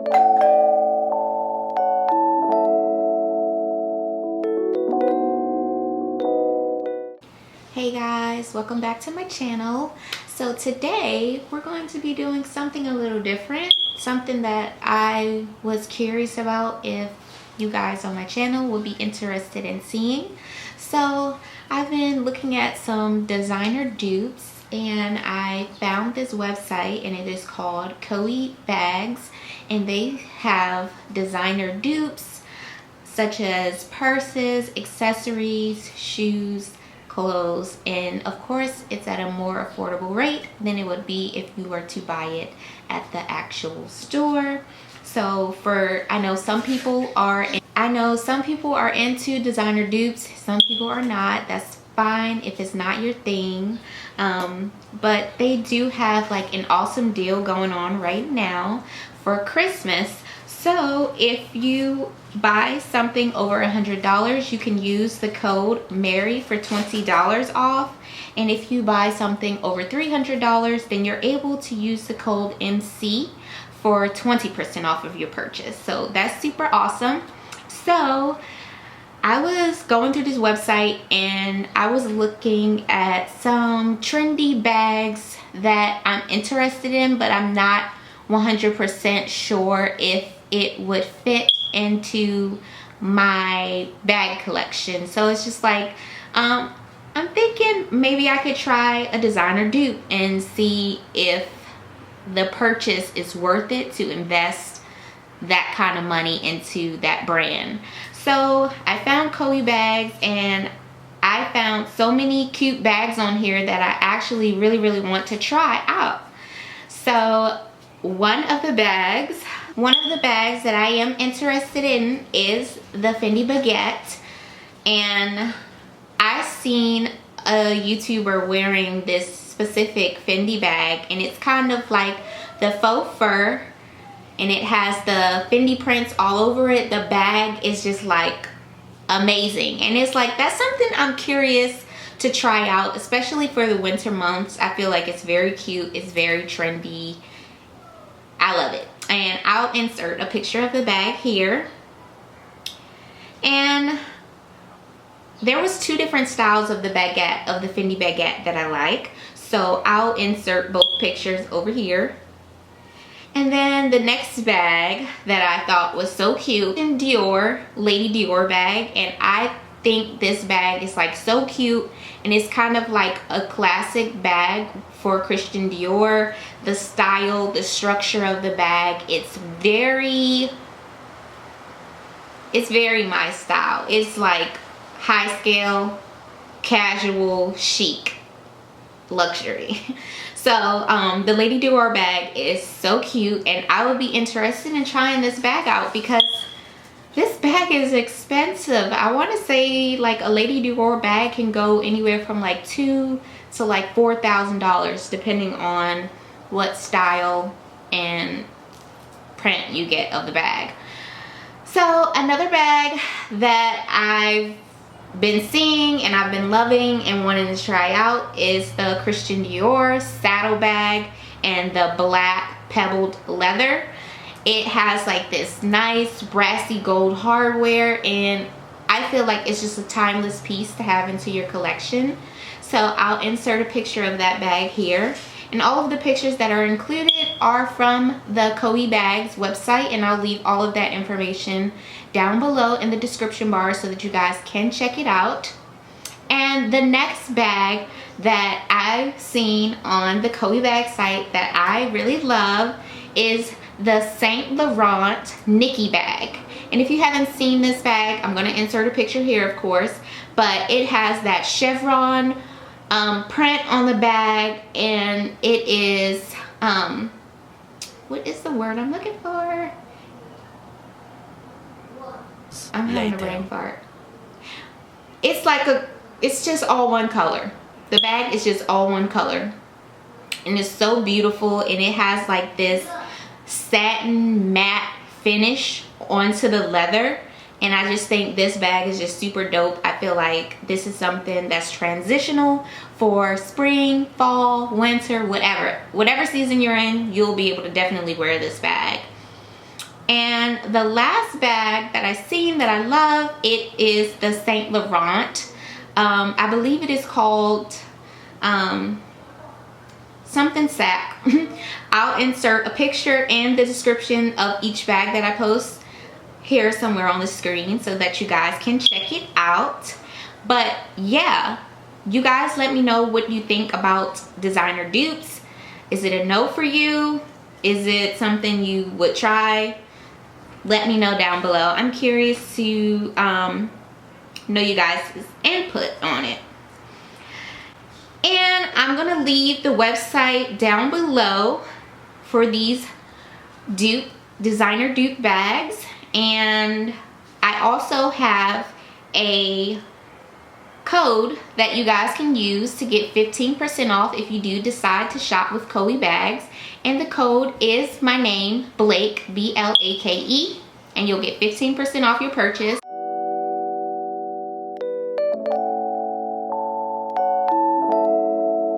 Hey guys, welcome back to my channel. So today we're going to be doing something a little different, something that I was curious about if you guys on my channel would be interested in seeing. So I've been looking at some designer dupes and I found this website and it is called Coee bags, and they have designer dupes such as purses, accessories, shoes, clothes, and of course it's at a more affordable rate than it would be if you were to buy it at the actual store. So I know some people are into designer dupes, some people are not. That's fine if it's not your thing, but they do have like an awesome deal going on right now for Christmas. So if you buy something over $100, you can use the code MARY for $20 off. And if you buy something over $300, then you're able to use the code MC for 20% off of your purchase. So that's super awesome. So I was going through this website and I was looking at some trendy bags that I'm interested in, but I'm not 100% sure if it would fit into my bag collection. So it's just like I'm thinking maybe I could try a designer dupe and see if the purchase is worth it to invest that kind of money into that brand. So I found Coee bags and I found so many cute bags on here that I actually really want to try out. So one of the bags that I am interested in is the Fendi Baguette, and I've seen a YouTuber wearing this specific Fendi bag, and it's kind of like the faux fur and it has the Fendi prints all over it. The bag is just like amazing, and it's like that's something I'm curious to try out, especially for the winter months. I feel like it's very cute, it's very trendy. I love it. And I'll insert a picture of the bag here. And there was two different styles of the baguette, of the Fendi Baguette, that I like. So I'll insert both pictures over here. And then the next bag that I thought was so cute, Dior, Lady Dior bag. And I think this bag is like so cute, and it's kind of like a classic bag for ChristianDior. The style, the structure of the bag, it's very my style. It's like high scale, casual, chic, luxury. So the Lady Dior bag is so cute, and I would be interested in trying this bag out because this bag is expensive. I want to say like a Lady Dior bag can go anywhere from like $2,000 to like $4,000 depending on what style and print you get of the bag. So another bag that I've been seeing and I've been loving and wanting to try out is the ChristianDior saddle bag and the black pebbled leather. It has like this nice brassy gold hardware, and I feel like it's just a timeless piece to have into your collection. So I'll insert a picture of that bag here. And all of the pictures that are included are from the Coee bags website, and I'll leave all of that information down below in the description bar so that you guys can check it out. And the next bag that I've seen on the Coee bag site that I really love is the Saint Laurent Nikki bag. And if you haven't seen this bag, I'm going to insert a picture here, of course, but it has that chevron print on the bag, and it is what is the word I'm looking for? I'm having a brain fart. It's just all one color. The bag is just all one color, and it's so beautiful, and it has like this satin matte finish onto the leather. And I just think this bag is just super dope. I feel like this is something that's transitional for spring, fall, winter, whatever season you're in, you'll be able to definitely wear this bag. And the last bag that I seen that I love, it is the Saint Laurent. I believe it is called something sack. I'll insert a picture in the description of each bag that I post here somewhere on the screen so that you guys can check it out. But yeah, you guys let me know what you think about designer dupes. Is it a no for you? Is it something you would try? Let me know down below. I'm curious to know you guys' input on it. And I'm gonna leave the website down below for these designer dupe bags. And I also have a code that you guys can use to get 15% off if you do decide to shop with Coee bags. And the code is my name, Blake, B-L-A-K-E, and you'll get 15% off your purchase.